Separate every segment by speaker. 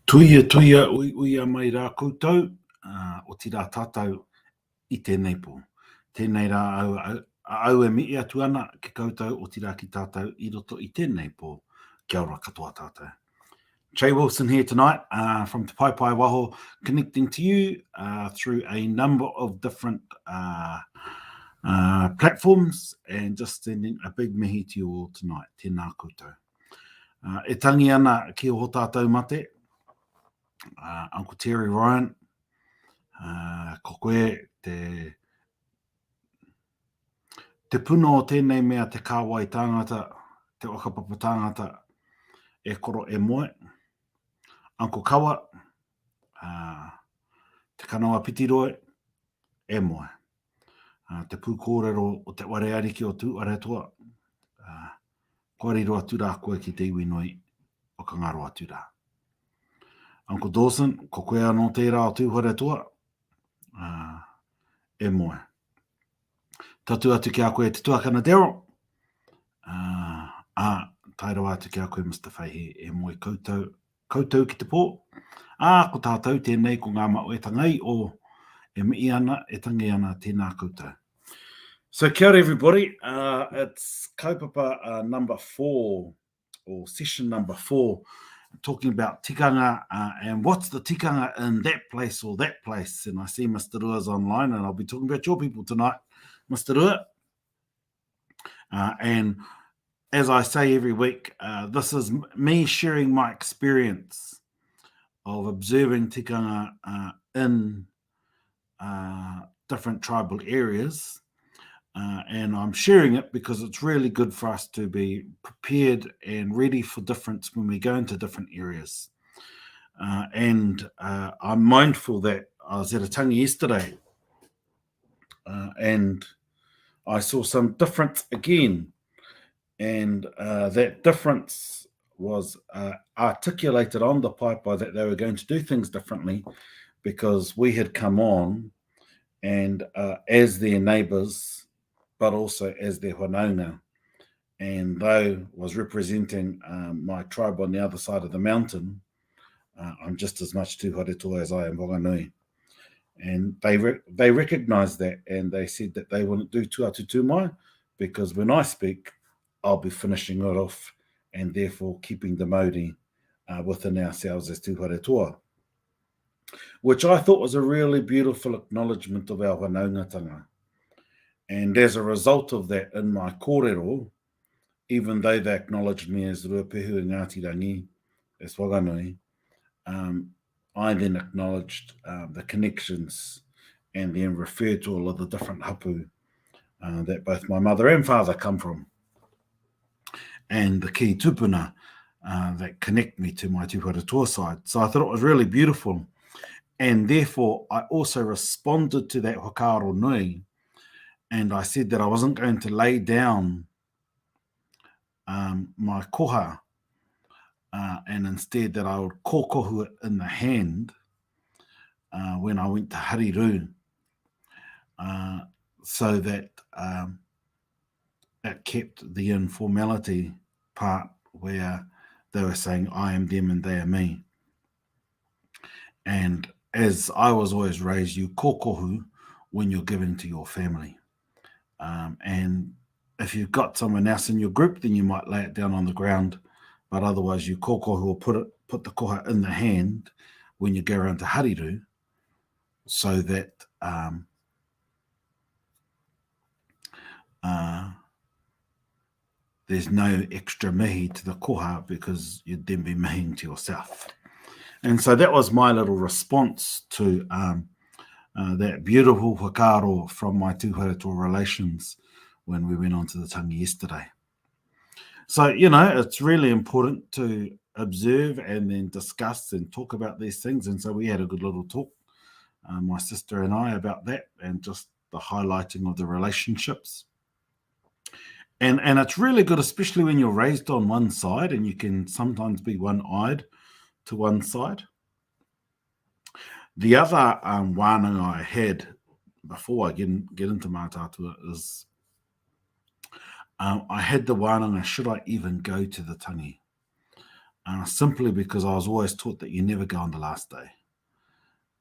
Speaker 1: Tuia uia mai rā koutou, o tira tātou I tēnei pō. Tēnei rā au e mii atu ana ki koutou o tira ki tātou I roto I tēnei pō. Kia ora katoa tātou. Jay Wilson here tonight from Te Pai Pai Waho, connecting to you through a number of different platforms and just sending a big mihi to you all tonight. Tēnā koutou. E tangi ana ki o tātou mate, Uncle Terry Ryan, ko koe te puno o tēnei mea te kāwai tāngata, te okapapa tāngata e koro e moe. Uncle Kawa, te kanoa pitiroe, e moe. Te pūkōrero o te ware ariki o tū aretoa, kōrero atu rā koe ki te iwi noi o ka ngaro atu rā. Uncle Dawson, ko koe anō tērā o tū aretoa, e moe. Tatu atu ki a koe te tuakana Daryl, tairo atu ki a koe Mr. Faihe, e moe koutou ki te pō. Ko tātou tēnei ko ngā mau e tangai o e mii ana, e tangi ana tēnā koutou. So kia ora everybody, it's kaupapa number 4, or session number 4, talking about tikanga and what's the tikanga in that place or that place. And I see Mr. Rua's online and I'll be talking about your people tonight, Mr. Rua. And as I say every week, this is me sharing my experience of observing tikanga in different tribal areas. And I'm sharing it because it's really good for us to be prepared and ready for difference when we go into different areas. And I'm mindful that I was at a tangi yesterday and I saw some difference again. And that difference was articulated on the paipai that they were going to do things differently because we had come on and as their neighbours, but also as their whanaunga. And though was representing my tribe on the other side of the mountain, I'm just as much tūharetoa as I am Whanganui. And they recognised that and they said that they wouldn't do tuatu tūmai because when I speak, I'll be finishing it off and therefore keeping the mauri within ourselves as tūharetoa, which I thought was a really beautiful acknowledgement of our whanaungatanga. And as a result of that, in my kōrero, even though they acknowledged me as Ruapehu and Ngāti Rangi, as Whanganui, I then acknowledged the connections and then referred to all of the different hapu that both my mother and father come from. And the key tupuna that connect me to my tūharetoa side. So I thought it was really beautiful. And therefore, I also responded to that whakaaro nui. And I said that I wasn't going to lay down my koha and instead that I would kokohu it in the hand when I went to hariru so that it kept the informality part where they were saying I am them and they are me. And as I was always raised, you kokohu when you're giving to your family. And if you've got someone else in your group, then you might lay it down on the ground. But otherwise, you kokohu or put the koha in the hand when you go around to hariru, so that there's no extra mihi to the koha because you'd then be mihiing to yourself. And so that was my little response to that beautiful whakaaro from my tūharetoa relations when we went on to the tangi yesterday. So, it's really important to observe and then discuss and talk about these things. And so we had a good little talk, my sister and I, about that and just the highlighting of the relationships. And it's really good, especially when you're raised on one side and you can sometimes be one-eyed to one side. The other wānanga I had before I get into MATAATUA is I had the wānanga, should I even go to the tangi? simply because I was always taught that you never go on the last day.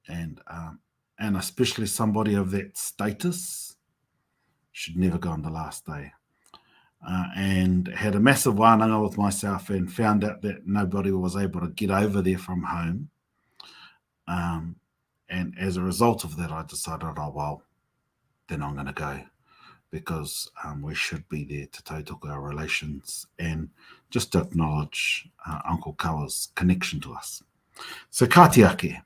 Speaker 1: And especially somebody of that status should never go on the last day. And had a massive wānanga with myself and found out that nobody was able to get over there from home. And as a result of that, I decided, oh, well, then I'm going to go, because we should be there to tautoko our relations and just to acknowledge Uncle Kawa's connection to us. So kātiake.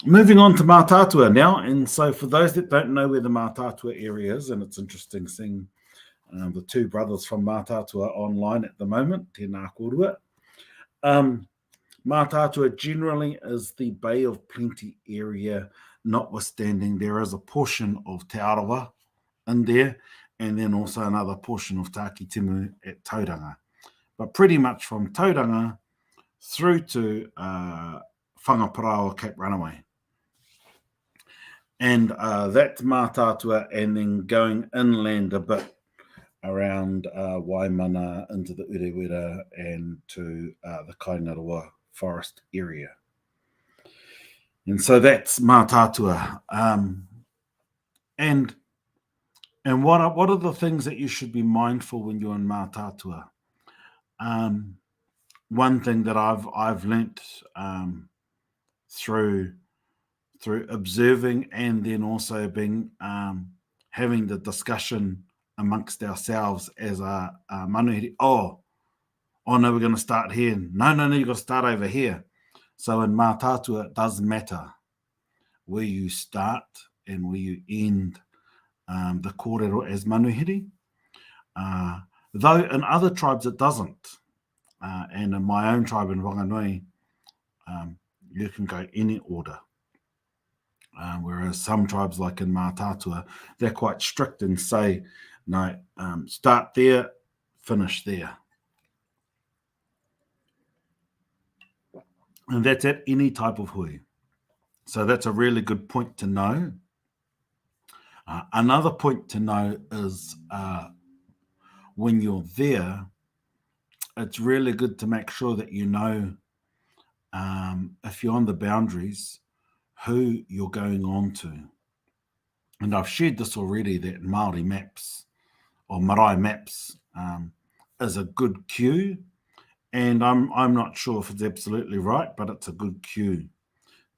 Speaker 1: Moving on to MATAATUA now. And so for those that don't know where the MATAATUA area is, and it's interesting seeing the two brothers from MATAATUA online at the moment, tēnā korua. MATAATUA generally is the Bay of Plenty area, notwithstanding there is a portion of Te Arawa in there, and then also another portion of Tāki Timu at Tauranga. But pretty much from Tauranga through to Whangaparaoa Cape Runaway. And that's MATAATUA, and then going inland a bit around Waimana into the Urewera and to the Kainarawa forest area. And so that's MATAATUA. And what are the things that you should be mindful when you're in MATAATUA? One thing that I've learnt through observing, and then also being having the discussion amongst ourselves as a manuhiri. Oh no, we're going to start here. No, you've got to start over here. So in MATAATUA, it does matter where you start and where you end the kōrero as manuhiri. Though in other tribes it doesn't. And in my own tribe in Whanganui, you can go any order. Whereas some tribes, like in MATAATUA, they're quite strict and say, no, start there, finish there. And that's at any type of hui. So that's a really good point to know. Another point to know is when you're there, it's really good to make sure that you know, if you're on the boundaries, who you're going on to. And I've shared this already, that Māori maps or marae maps is a good cue. And I'm not sure if it's absolutely right, but it's a good cue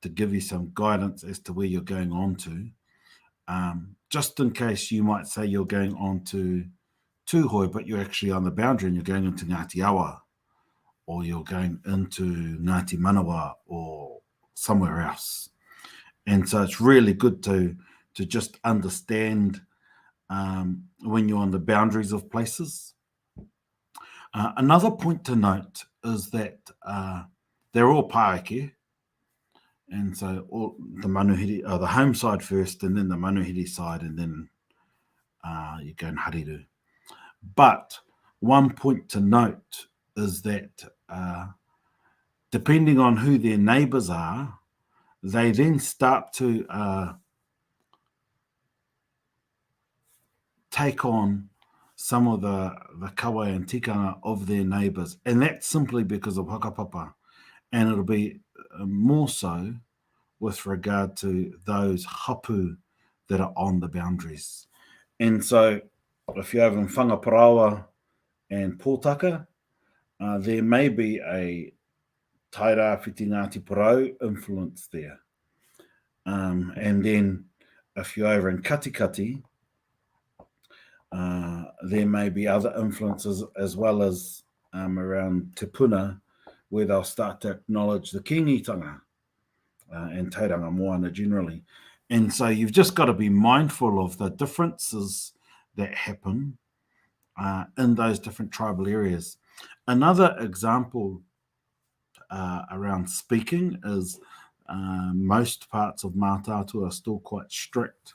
Speaker 1: to give you some guidance as to where you're going on to. Just in case you might say you're going on to Tūhoi, but you're actually on the boundary and you're going into Ngāti Awa, or you're going into Ngāti Manawa or somewhere else. And so it's really good to just understand when you're on the boundaries of places. Another point to note is that they're all paeke. And so all the manuhiri, the home side first, and then the manuhiri side, and then you go and hariru. But one point to note is that depending on who their neighbours are, they then start to take on some of the kawa and tikanga of their neighbours. And that's simply because of hakapapa. And it'll be more so with regard to those hapu that are on the boundaries. And so if you're over in Whangaparaoa and Pōtaka, there may be a Taira Whiti Ngāti Porou influence there. And then if you're over in Katikati, there may be other influences as well as around Te Puna, where they'll start to acknowledge the kingitanga and tauranga moana generally. And so you've just got to be mindful of the differences that happen in those different tribal areas. Another example around speaking is most parts of MATAATUA are still quite strict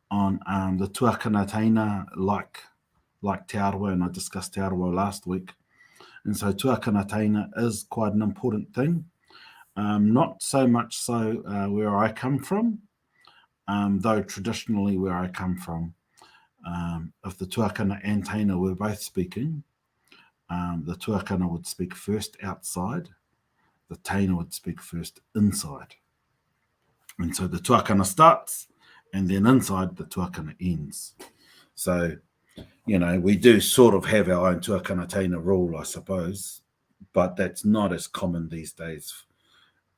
Speaker 1: on the tuakana teina, like Te Arawa, and I discussed Te Arawa last week. And so tuakana teina is quite an important thing. Not so much so where I come from, though traditionally where I come from, if the tuakana and teina were both speaking, The tuakana would speak first outside, the teina would speak first inside. And so the tuakana starts, and then inside the tuakana ends. So, we do sort of have our own tuakana teina rule, I suppose, but that's not as common these days.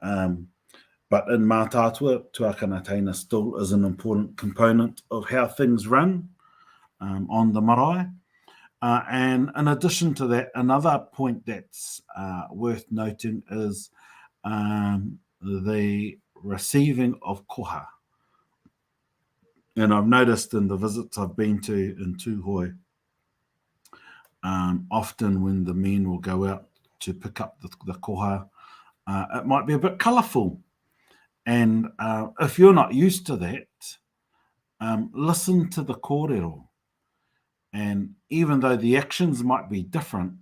Speaker 1: But in MATAATUA, tuakana teina still is an important component of how things run on the marae. And in addition to that, another point that's worth noting is the receiving of koha. And I've noticed in the visits I've been to in Tūhoi, often when the men will go out to pick up the koha, it might be a bit colourful. And if you're not used to that, listen to the kōrero. And even though the actions might be different,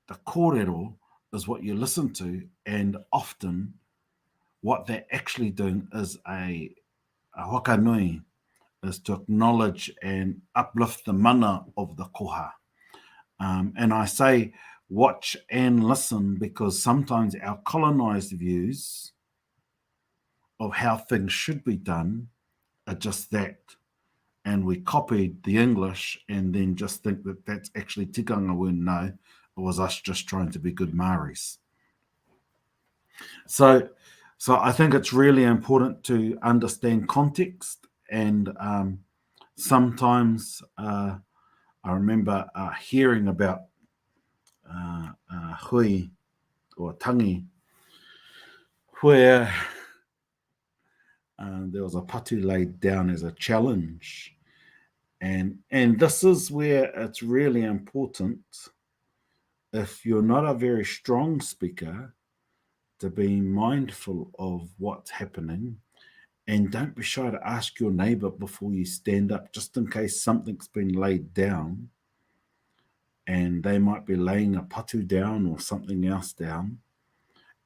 Speaker 1: the kōrero is what you listen to, and often what they're actually doing is a wakanui, is to acknowledge and uplift the mana of the koha. And I say watch and listen because sometimes our colonized views of how things should be done are just that. And we copied the English and then just think that that's actually tikanga, when no, it was us just trying to be good Maoris. So I think it's really important to understand context, and sometimes I remember hearing about hui or tangi where there was a patu laid down as a challenge. And this is where it's really important, if you're not a very strong speaker, to be mindful of what's happening, and don't be shy to ask your neighbour before you stand up, just in case something's been laid down and they might be laying a patu down or something else down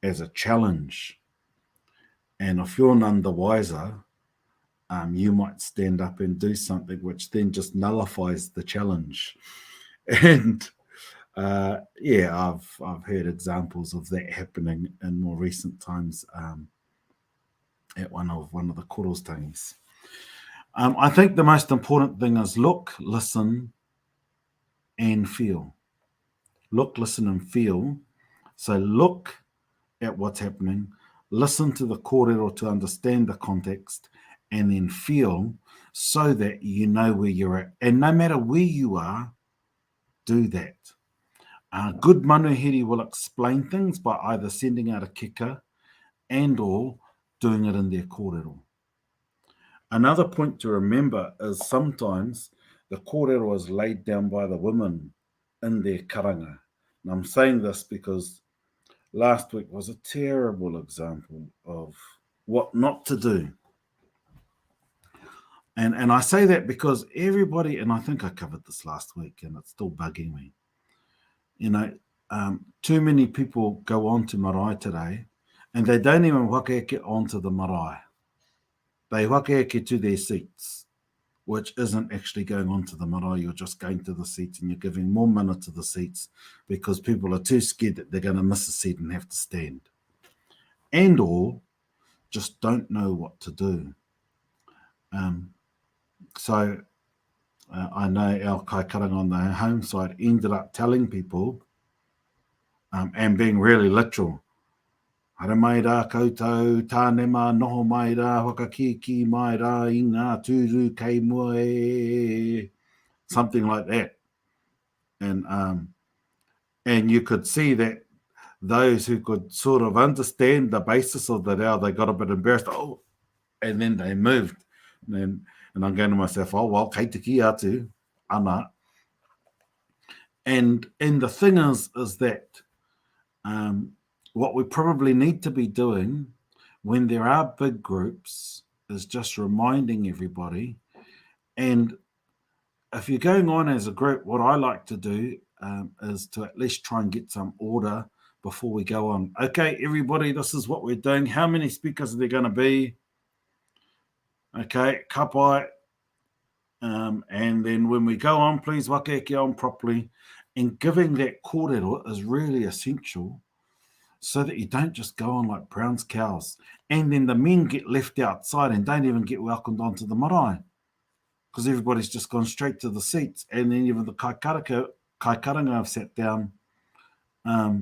Speaker 1: as a challenge. And if you're none the wiser, you might stand up and do something which then just nullifies the challenge. And I've heard examples of that happening in more recent times at one of the koros tangis. I think the most important thing is look, listen, and feel. Look, listen, and feel. So look at what's happening, listen to the kōrero to understand the context, and then feel so that you know where you're at. And no matter where you are, do that. Good manuhiri will explain things by either sending out a kika and or doing it in their kōrero. Another point to remember is sometimes the kōrero is laid down by the women in their karanga. And I'm saying this because last week was a terrible example of what not to do. And I say that because everybody, and I think I covered this last week and it's still bugging me, too many people go on to marae today and they don't even wakaeke onto the marae. They wakaeke to their seats, which isn't actually going onto the marae. You're just going to the seats and you're giving more mana to the seats because people are too scared that they're going to miss a seat and have to stand. And or just don't know what to do. So I know our kaikaranga on the home side ended up telling people and being really literal. Hara mai rā koutou, tāne mā noho mai rā, whakakiki mai rā, i ngā tūru kei mua e, something like that. And you could see that those who could sort of understand the basis of the rao, they got a bit embarrassed. Oh, and then they moved. And I'm going to myself, oh, well, kei te ki atu, ana. And the thing is that what we probably need to be doing when there are big groups is just reminding everybody. And if you're going on as a group, what I like to do is to at least try and get some order before we go on. Okay, everybody, this is what we're doing. How many speakers are there going to be? Okay, kapai. And then when we go on, please wakaeke on properly. And giving that kōrero is really essential so that you don't just go on like Brown's cows. And then the men get left outside and don't even get welcomed onto the marae because everybody's just gone straight to the seats. And then even the kaikaranga have sat down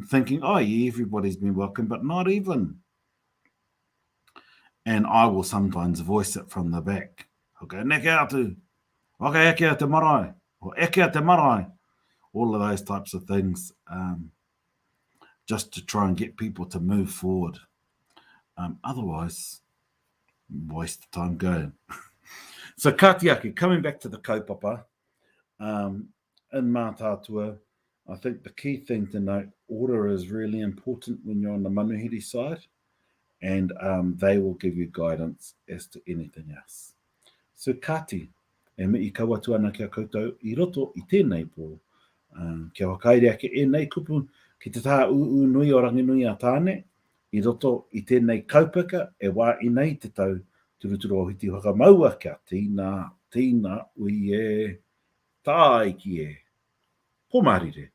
Speaker 1: thinking, oh, yeah, everybody's been welcomed, but not even. And I will sometimes voice it from the back. I'll go, neke atu, waka eke te marae, or eke te marae. All of those types of things, just to try and get people to move forward. Otherwise, waste of time going. So Katiaki, coming back to the kaupapa, in MATAATUA, I think the key thing to note, order is really important when you're on the manuhiri side, and they will give you guidance as to anything else. So Kati, e me I kawatua ana kia koutou I roto I tēnei pō, kia wakaere ake e nei kupu ki te tā uu nui o ranginui a tāne, I roto I tēnei kaupaka e wā I nei te tau turuturu o hiti whakamaua kia tīna ui e tāi ki e. Pōmarire.